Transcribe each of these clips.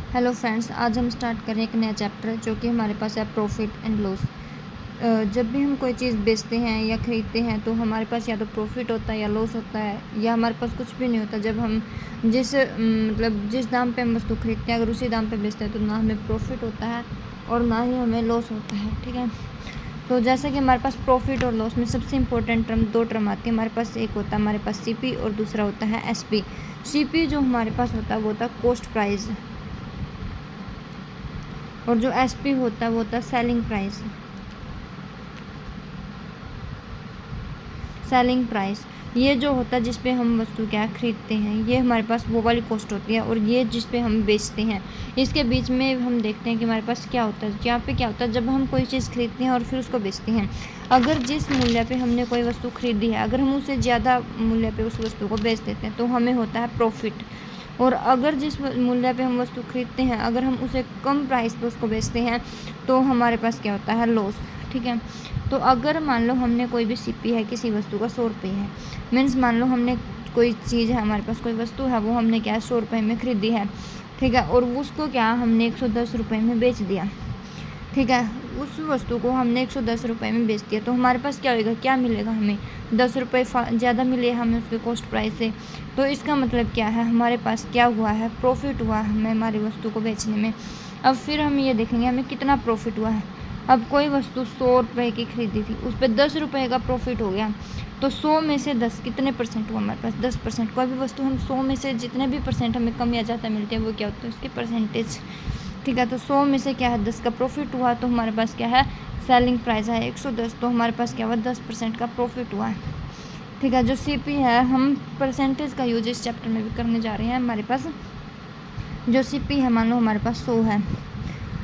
Hello friends, आज हम start करें एक नया चैप्टर जो कि हमारे पास है प्रॉफिट एंड लॉस। जब भी हम कोई चीज़ बेचते हैं या ख़रीदते हैं तो हमारे पास या तो प्रॉफिट होता है या लॉस होता है, या हमारे पास कुछ भी नहीं होता। जब हम जिस दाम पे हम वस्तु खरीदते हैं, अगर उसी दाम पे बेचते हैं तो ना हमें प्रॉफिट होता है और ना ही हमें लॉस होता है। ठीक है, तो जैसा कि हमारे पास प्रॉफिट और लॉस में सबसे इंपॉर्टेंट दो टर्म आती है। हमारे पास एक होता है हमारे पास CP और दूसरा होता है SP। CP जो हमारे पास होता है वो होता है कॉस्ट प्राइस, और जो SP होता है वो होता है सेलिंग प्राइस। ये जो होता है जिस पे हम वस्तु क्या खरीदते हैं, ये हमारे पास वो वाली कॉस्ट होती है, और ये जिस पे हम बेचते हैं, इसके बीच में हम देखते हैं कि हमारे पास क्या होता है। यहाँ पे क्या होता है, जब हम कोई चीज़ खरीदते हैं और फिर उसको बेचते हैं, अगर जिस मूल्य पे हमने कोई वस्तु खरीदी है, अगर हम उससे ज़्यादा मूल्य पे उस वस्तु को बेच देते हैं तो हमें होता है प्रॉफिट। और अगर जिस मूल्य पे हम वस्तु खरीदते हैं, अगर हम उसे कम प्राइस पे उसको बेचते हैं तो हमारे पास क्या होता है, लॉस। ठीक है, तो अगर मान लो हमने कोई भी CP है किसी वस्तु का 100 रुपये है, मीन्स मान लो हमने कोई चीज़ है, हमारे पास कोई वस्तु है, वो हमने क्या 100 रुपये में खरीदी है। ठीक है, और उसको क्या हमने 110 रुपये में बेच दिया। ठीक है, उस वस्तु को हमने 110 रुपये में बेच दिया, तो हमारे पास क्या होएगा, क्या मिलेगा, हमें 10 रुपये ज़्यादा मिले हमें उसके कॉस्ट प्राइस से। तो इसका मतलब क्या है, हमारे पास क्या हुआ है, प्रॉफिट हुआ है हमें हमारी वस्तु को बेचने में। अब फिर हम ये देखेंगे हमें कितना प्रॉफिट हुआ है। अब कोई वस्तु 100 रुपये की खरीदी थी, उस पर 10 रुपये का प्रॉफिट हो गया, तो 100 में से 10 कितने परसेंट हुआ हमारे पास, 10%। कोई भी वस्तु हम 100 में से जितने भी परसेंट हमें कम या ज़्यादा मिलते हैं वो क्या होता है, उसकी परसेंटेज। ठीक है, तो 100 में से क्या है 10 का प्रॉफिट हुआ, तो हमारे पास क्या है, सेलिंग प्राइस है 110, तो हमारे पास क्या हुआ 10% का प्रॉफिट हुआ है। ठीक है, जो CP है हम परसेंटेज का यूज इस चैप्टर में भी करने जा रहे हैं। हमारे पास जो CP है, मान लो हमारे पास 100 है,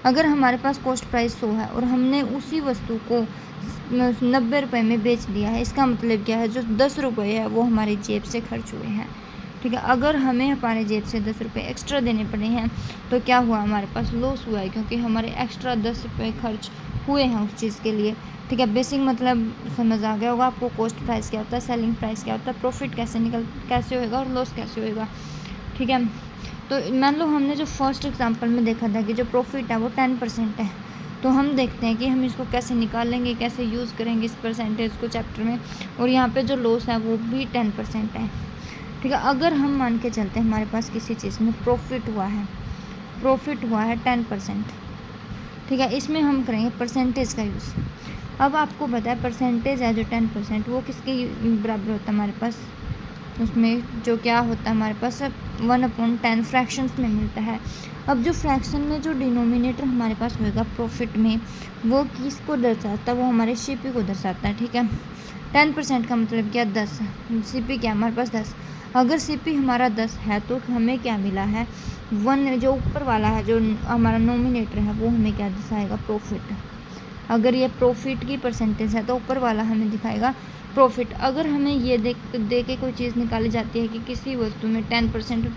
अगर हमारे पास कॉस्ट प्राइस 100 है और हमने उसी वस्तु को 90 रुपये में बेच दिया है, इसका मतलब क्या है, जो 10 रुपये है वो हमारी जेब से खर्च हुए हैं। ठीक है, अगर हमें हमारे जेब से 10 रुपये एक्स्ट्रा देने पड़े हैं तो क्या हुआ, हमारे पास लॉस हुआ है, क्योंकि हमारे एक्स्ट्रा 10 रुपये खर्च हुए हैं उस चीज़ के लिए। ठीक है, बेसिक मतलब समझ आ गया होगा आपको, कॉस्ट प्राइस क्या होता है, सेलिंग प्राइस क्या होता है, प्रॉफिट कैसे होएगा और लॉस कैसे होएगा। ठीक है, तो मान लो हमने जो फर्स्ट एग्जांपल में देखा था कि जो प्रॉफिट है वो 10% है, तो हम देखते हैं कि हम इसको कैसे निकालेंगे, कैसे यूज़ करेंगे इस परसेंटेज को चैप्टर में। और यहाँ पे जो लॉस है वो भी 10% है। ठीक है, अगर हम मान के चलते हैं हमारे पास किसी चीज़ में प्रॉफिट हुआ है 10%। ठीक है, इसमें हम करेंगे परसेंटेज का यूज़। अब आपको पता है परसेंटेज है जो 10% वो किसके बराबर होता है, हमारे पास उसमें जो क्या होता है, हमारे पास 1/10 फ्रैक्शंस में मिलता है। अब जो फ्रैक्शन में जो डिनोमिनेटर हमारे पास होएगा प्रॉफिट में, वो किसको दर्शाता है, वो हमारे CP को दर्शाता है। ठीक है, 10% का मतलब क्या 10, CP क्या हमारे पास 10। अगर CP हमारा 10 है तो हमें क्या मिला है, 1 जो ऊपर वाला है जो हमारा नोमिनेटर है वो हमें क्या दिखाएगा, प्रॉफिट। अगर ये प्रॉफिट की परसेंटेज है तो ऊपर वाला हमें दिखाएगा प्रॉफिट। अगर हमें ये दे के कोई चीज़ निकाली जाती है कि किसी वस्तु में 10%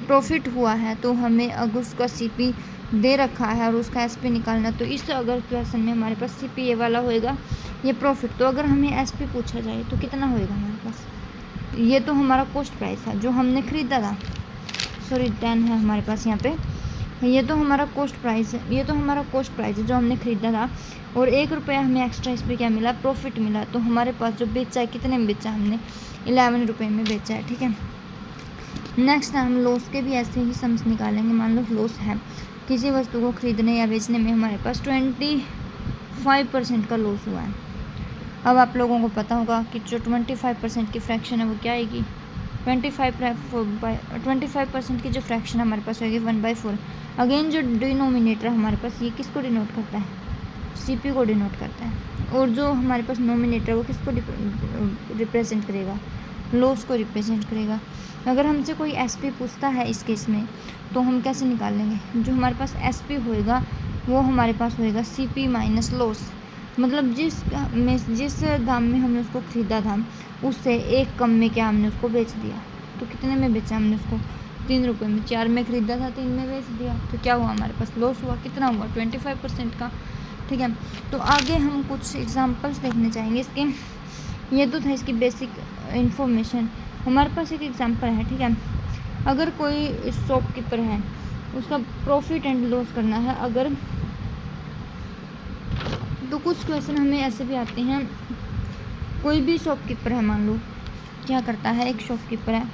प्रॉफिट हुआ है, तो हमें अगर उसका CP दे रखा है और उसका SP निकालना, तो इस अगर क्वेश्चन में हमारे पास CP ये वाला होएगा, ये प्रॉफिट। तो अगर हमें SP पूछा जाए तो कितना होएगा हमारे पास, ये तो हमारा कॉस्ट प्राइस है जो हमने खरीदा था, सॉरी 10 है हमारे पास यहाँ पे, ये तो हमारा कॉस्ट प्राइस है जो हमने खरीदा था, और 1 रुपया हमें एक्स्ट्रा इस पर क्या मिला, प्रॉफिट मिला। तो हमारे पास जो बेचा है, कितने में बेचा, हमने 11 रुपये में बेचा है। ठीक है, नेक्स्ट हम लॉस के भी ऐसे ही सम्स निकालेंगे। मान लो लॉस है, किसी वस्तु को खरीदने या बेचने में हमारे पास 25% का लॉस हुआ है। अब आप लोगों को पता होगा कि जो 25% की फ्रैक्शन है वो क्या आएगी, 25% की जो फ्रैक्शन हमारे पास होगी 1/4। अगेन जो डिनोमिनेटर हमारे पास, ये किसको डिनोट करता है, CP को डिनोट करता है, और जो हमारे पास नोमिनेटर वो किसको रिप्रेजेंट करेगा, लॉस को रिप्रेजेंट करेगा। अगर हमसे कोई SP पूछता है इस केस में, तो हम कैसे निकाल लेंगे, जो हमारे पास SP होएगा वो हमारे पास होएगा CP माइनस लॉस। मतलब जिस दाम में हमने उसको ख़रीदा था उससे एक कम में क्या हमने उसको बेच दिया, तो कितने में बेचा हमने उसको, 3 रुपये में। 4 में ख़रीदा था, 3 में बेच दिया, तो क्या हुआ, हमारे पास लॉस हुआ। कितना हुआ, 25% का। ठीक है, तो आगे हम कुछ एग्जांपल्स देखने चाहेंगे इसके। ये तो था इसकी बेसिक इन्फॉर्मेशन। हमारे पास एक एग्जांपल है। ठीक है, अगर कोई शॉपकीपर है उसका प्रॉफिट एंड लॉस करना है अगर, तो कुछ क्वेश्चन हमें ऐसे भी आते हैं। कोई भी शॉपकीपर है, मान लो क्या करता है, एक शॉपकीपर है,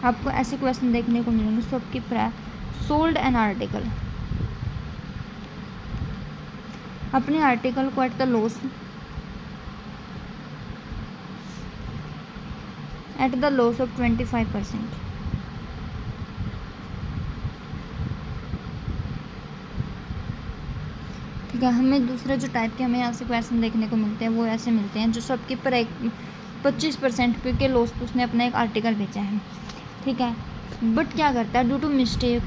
आपको ऐसे क्वेश्चन देखने को मिलेंगे। शॉपकीपर है, सोल्ड एन आर्टिकल, अपने आर्टिकल को at the loss, at the loss of 25%। ठीक है, हमें दूसरे जो टाइप के हमें यहाँ से क्वेश्चन देखने को मिलते हैं वो ऐसे मिलते हैं, जो शॉपकीपर एक 25% के लॉस पे उसने अपना एक आर्टिकल बेचा है। ठीक है, बट क्या करता है, due to mistake,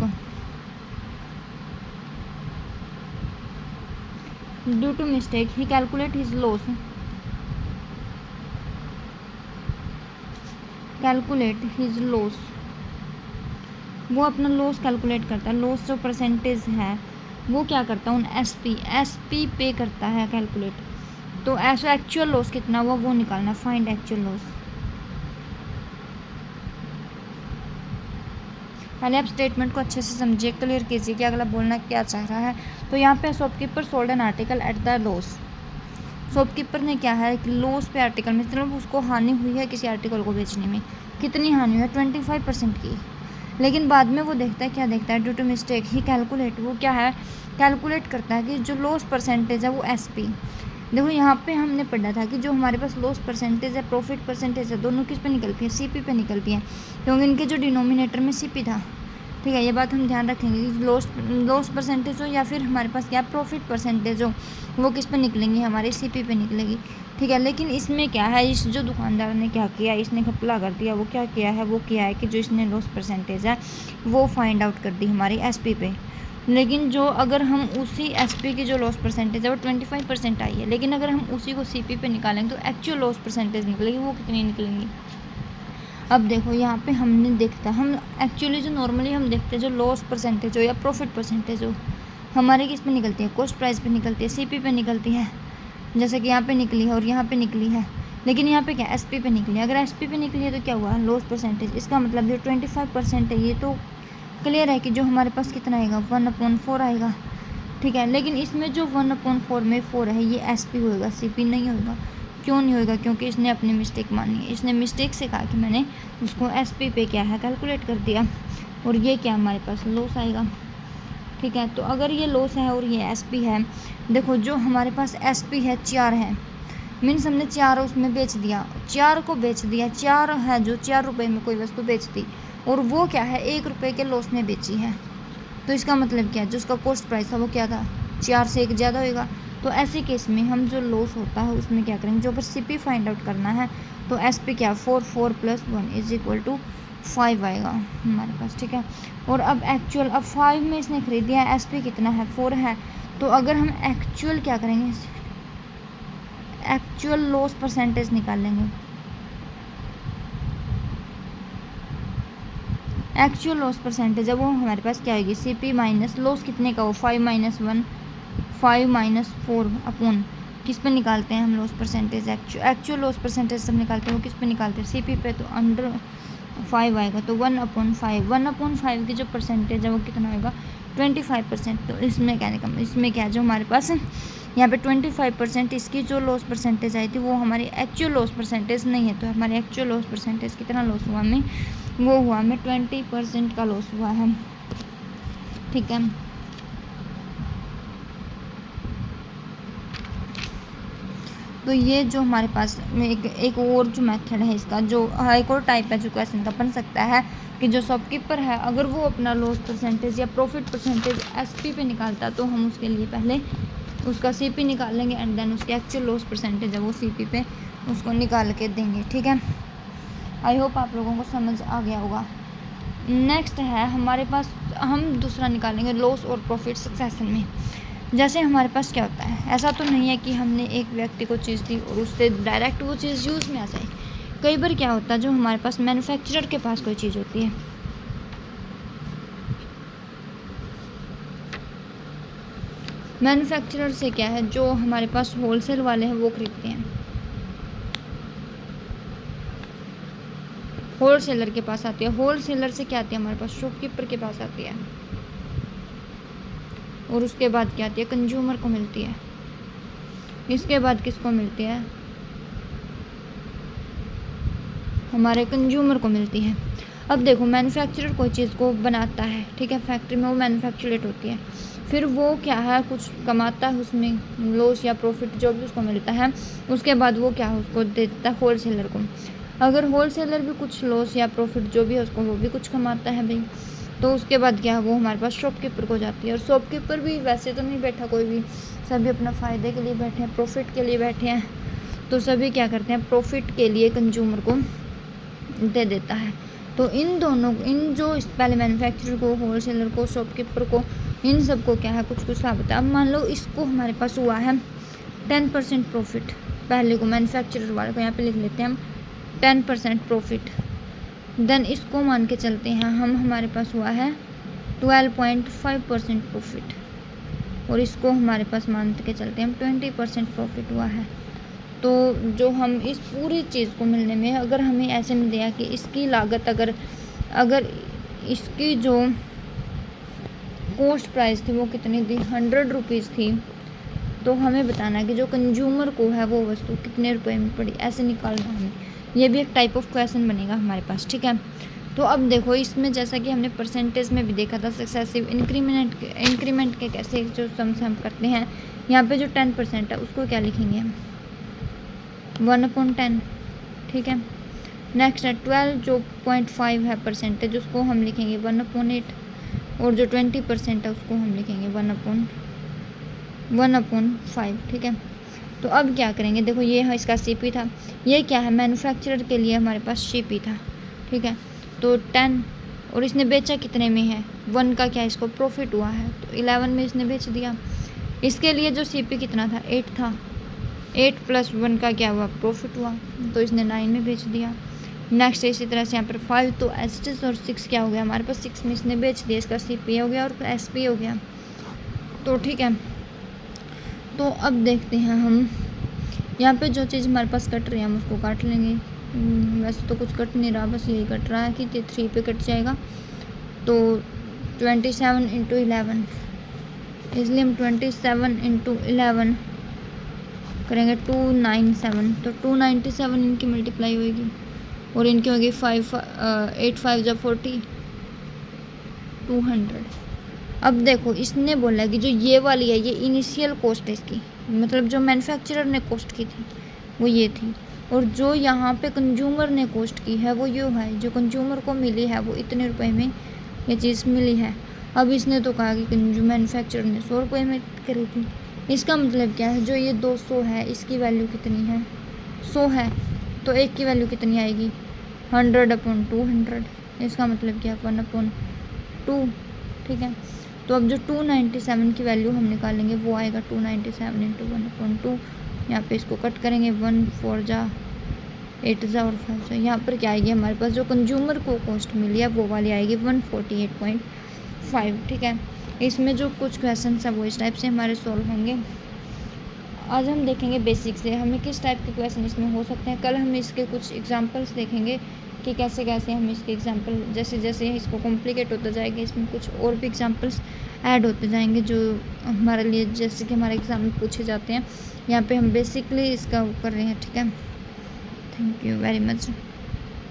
he calculate his loss, वो अपना लॉस कैलकुलेट करता है। लॉस जो परसेंटेज है वो क्या करता है, उन एसपी पे करता है कैलकुलेट। तो ऐसा एक्चुअल लॉस कितना हुआ वो निकालना, फाइंड एक्चुअल लॉस। पहले आप स्टेटमेंट को अच्छे से समझिए, क्लियर कीजिए कि अगला बोलना क्या चाह रहा है। तो यहाँ पे shopkeeper sold an article at the loss, shopkeeper ने क्या है कि लॉस पे आर्टिकल में, मतलब उसको हानि हुई है किसी आर्टिकल को बेचने में। कितनी हानि हुई है, 25% की। लेकिन बाद में वो देखता है, क्या देखता है, due to mistake he calculate, वो क्या है, कैलकुलेट करता है कि जो लॉस परसेंटेज है वो एसपी। देखो यहाँ पे हमने पढ़ा था कि जो हमारे पास लॉस परसेंटेज है, प्रॉफिट परसेंटेज है, दोनों किस पे निकलती है, सीपी पे निकलती है, क्योंकि इनके जो डिनोमिनेटर में सीपी था। ठीक है, ये बात हम ध्यान रखेंगे कि लॉस परसेंटेज हो या फिर हमारे पास क्या प्रॉफिट परसेंटेज हो, वो किस पे निकलेंगी, हमारे सीपी पे निकलेगी। ठीक है, लेकिन इसमें क्या है, इस जो दुकानदार ने क्या किया, इसने घपला कर दिया। वो क्या किया है, वो किया है कि जो इसने लॉस परसेंटेज है वो फाइंड आउट कर दी हमारी एसपी पे। लेकिन जो अगर हम उसी एसपी की जो लॉस परसेंटेज है वो 25% आई है, लेकिन अगर हम उसी को सीपी पे निकालेंगे तो एक्चुअल लॉस परसेंटेज निकलेगी, वो कितनी निकलेंगी। अब देखो यहाँ पे हमने देखता, हम एक्चुअली जो नॉर्मली हम देखते हैं, जो लॉस परसेंटेज हो या प्रॉफिट परसेंटेज हो, हमारे किस पे निकलती है, कॉस्ट प्राइस पे निकलती है, सीपी पे निकलती है। जैसे कि यहाँ पे निकली है और यहाँ पे निकली है, लेकिन यहाँ पे क्या एसपी पे निकली है। अगर एसपी पे निकली है तो क्या हुआ, लॉस परसेंटेज। इसका मतलब जो 25% है, ये तो क्लियर है कि जो हमारे पास कितना आएगा, 1/4 आएगा। ठीक है, लेकिन इसमें जो 1/4 में 4 है, ये एसपी होएगा, सीपी नहीं होएगा। क्यों नहीं होएगा, क्योंकि इसने अपनी मिस्टेक मानी है। इसने मिस्टेक से कहा कि मैंने उसको एसपी पे क्या है कैलकुलेट कर दिया, और ये क्या हमारे पास लॉस आएगा। ठीक है, तो अगर ये लॉस है और ये एसपी है, देखो जो हमारे पास एसपी है 4 है, मीन्स हमने 4 उसमें बेच दिया, 4 को बेच दिया। 4 है जो 4 रुपये में कोई वस्तु बेच दी, और वो क्या है 1 रुपये के लॉस में बेची है। तो इसका मतलब क्या है, जो उसका कॉस्ट प्राइस था वो क्या था, 4 से 1 ज़्यादा होएगा। तो ऐसे केस में हम जो लॉस होता है उसमें क्या करेंगे, जो अगर सीपी फाइंड आउट करना है तो एसपी क्या, 4 + 1 = 5 आएगा हमारे पास। ठीक है, और अब एक्चुअल, अब 5 में इसने खरीद दिया, एसपी कितना है, 4 है। तो अगर हम एक्चुअल क्या करेंगे, एक्चुअल लॉस परसेंटेज निकालेंगे। एक्चुअल लॉस परसेंटेज है वो हमारे पास क्या आएगी, सीपी माइनस लॉस कितने का हो, 5 - 1, 5 - 4 अपॉन किस पे निकालते हैं हम loss percentage, actual loss percentage सब निकालते हैं, वो किस पे निकालते हैं, सीपी पे। तो अंडर 5 आएगा, तो 1/5, 1/5 की जो परसेंटेज है वो कितना होगा, 25%। तो इसमें क्या निकल, इसमें क्या जो हमारे पास यहाँ पे 25%, इसकी जो लॉस परसेंटेज आई थी वो हमारी एक्चुअल लॉस परसेंटेज नहीं है। तो हमारी एक्चुअल लॉस परसेंटेज कितना लॉस हुआ हमें, वो हुआ हमें 20% का लॉस हुआ है। ठीक है, तो ये जो हमारे पास एक और जो मेथड है इसका, जो एक और टाइप है जो क्वेश्चन का बन सकता है कि जो शॉपकीपर है अगर वो अपना लॉस परसेंटेज या प्रॉफिट परसेंटेज एसपी पे निकालता, तो हम उसके लिए पहले उसका सीपी निकाल लेंगे एंड देन उसकी एक्चुअल लॉस परसेंटेज है वो सीपी पे उसको निकाल के देंगे। ठीक है, आई होप आप लोगों को समझ आ गया होगा। नेक्स्ट है हमारे पास, हम दूसरा निकालेंगे लॉस और प्रॉफिट सक्सेशन में। जैसे हमारे पास क्या होता है, ऐसा तो नहीं है कि हमने एक व्यक्ति को चीज़ दी और उससे डायरेक्ट वो चीज़ यूज़ में आ जाए। कई बार क्या होता है, जो हमारे पास मैन्युफैक्चरर के पास कोई चीज़ होती है, मैन्युफैक्चरर से क्या है, जो हमारे पास होलसेल वाले हैं वो खरीदते हैं। होल सेलर के पास आती है। होल सेलर से क्या आती है हमारे पास, शॉपकीपर के पास आती है। और उसके बाद क्या आती है, कंज्यूमर को मिलती है। इसके बाद किसको मिलती है, हमारे कंज्यूमर को मिलती है। अब देखो मैन्युफैक्चरर कोई चीज़ को बनाता है, ठीक है, फैक्ट्री में वो मैन्युफैक्चरेट होती है, फिर वो क्या है कुछ कमाता है, उसमें लॉस या प्रॉफिट जो भी उसको मिलता है, उसके बाद वो क्या है उसको दे देता है होल सेलर को। अगर होल सेलर भी कुछ लॉस या प्रॉफिट जो भी है उसको वो भी कुछ कमाता है भाई, तो उसके बाद क्या है वो हमारे पास शॉपकीपर को जाती है। और शॉपकीपर भी वैसे तो नहीं बैठा कोई भी, सभी अपना फ़ायदे के लिए बैठे हैं, प्रॉफिट के लिए बैठे हैं, तो सभी क्या करते हैं प्रॉफिट के लिए कंज्यूमर को दे देता है। तो इन दोनों, इन जो पहले मैन्युफैक्चरर को, होल सेलर को, शॉपकीपर को, इन सबको क्या है कुछ कुछ लाभ होता है। अब मान लो इसको हमारे पास हुआ है 10% प्रॉफिट, पहले को मैन्युफैक्चरर वाले को यहाँ पे लिख लेते हैं हम 10% प्रॉफिट। देन इसको मान के चलते हैं हम, हमारे पास हुआ है 12.5% प्रॉफिट, और इसको हमारे पास मान के चलते हैं हम 20% प्रॉफिट हुआ है। तो जो हम इस पूरी चीज़ को मिलने में, अगर हमें ऐसे मिल दिया कि इसकी लागत अगर इसकी जो कॉस्ट प्राइस थी वो कितनी थी, 100 रुपीज़ थी, तो हमें बताना है कि जो कंज्यूमर को है वो वस्तु कितने रुपए में पड़ी, ऐसे निकालना हमें। ये भी एक टाइप ऑफ क्वेश्चन बनेगा हमारे पास, ठीक है। तो अब देखो इसमें जैसा कि हमने परसेंटेज में भी देखा था, सक्सेसिव इंक्रीमेंट के कैसे जो सम्स हम करते हैं, यहाँ पे जो 10% है उसको क्या लिखेंगे हम 1/10, ठीक है। नेक्स्ट है 12 जो 0.5 है परसेंटेज, उसको हम लिखेंगे 1/8, और जो 20% है उसको हम लिखेंगे 1/5, ठीक है। तो अब क्या करेंगे, देखो ये है इसका सीपी था, ये क्या है मैन्युफैक्चरर के लिए हमारे पास सीपी था, ठीक है। तो 10, और इसने बेचा कितने में है 1 का क्या इसको प्रॉफिट हुआ है, तो 11 में इसने बेच दिया। इसके लिए जो सीपी कितना था 8 था, 8 + 1 का क्या हुआ प्रॉफिट हुआ, तो इसने 9 में बेच दिया। नेक्स्ट इसी तरह से यहाँ पर 5, तो एस और 6 क्या हो गया हमारे पास, 6 में इसने बेच दिया, इसका सीपी हो गया और एसपी हो गया, तो ठीक है। तो अब देखते हैं हम यहाँ पे जो चीज़ हमारे पास कट रही है हम उसको काट लेंगे। वैसे तो कुछ कट नहीं रहा, बस यही कट रहा है कि 3 पे कट जाएगा, तो 27 × 11, इसलिए हम 27 × 11 करेंगे 297, तो 297 इनकी मल्टीप्लाई होगी, और इनकी होगी 8 5 × 40, 200। अब देखो इसने बोला कि जो ये वाली है ये इनिशियल कॉस्ट है इसकी, मतलब जो मैन्युफैक्चरर ने कॉस्ट की थी वो ये थी, और जो यहाँ पे कंज्यूमर ने कॉस्ट की है वो ये है, जो कंज्यूमर को मिली है वो इतने रुपए में ये चीज़ मिली है। अब इसने तो कहा कि मैन्युफैक्चरर ने 100 रुपये में करी थी, इसका मतलब क्या है, जो ये 200 है इसकी वैल्यू कितनी है 100 है, तो एक की वैल्यू कितनी आएगी 100/200, इसका मतलब क्या 1/2, ठीक है। तो अब जो 297 की वैल्यू हम निकालेंगे वो आएगा 297 × 1/2, यहाँ पे इसको कट करेंगे 1 4 जा 8 जा और 5 जा, यहाँ पर क्या आएगी हमारे पास जो कंज्यूमर को कॉस्ट मिली है वो वाली आएगी 148.5, ठीक है। इसमें जो कुछ क्वेश्चन है वो इस टाइप से हमारे सॉल्व होंगे। आज हम देखेंगे बेसिक से हमें किस टाइप के क्वेश्चन इसमें हो सकते हैं, कल हम इसके कुछ एग्जांपल्स देखेंगे कि कैसे कैसे हम इसके एग्जांपल, जैसे जैसे इसको कॉम्प्लिकेट होता जाएगा इसमें कुछ और भी एग्जांपल्स ऐड होते जाएंगे जो हमारे लिए, जैसे कि हमारे एग्जाम में पूछे जाते हैं। यहाँ पे हम बेसिकली इसका कर रहे हैं, ठीक है। Thank you very much.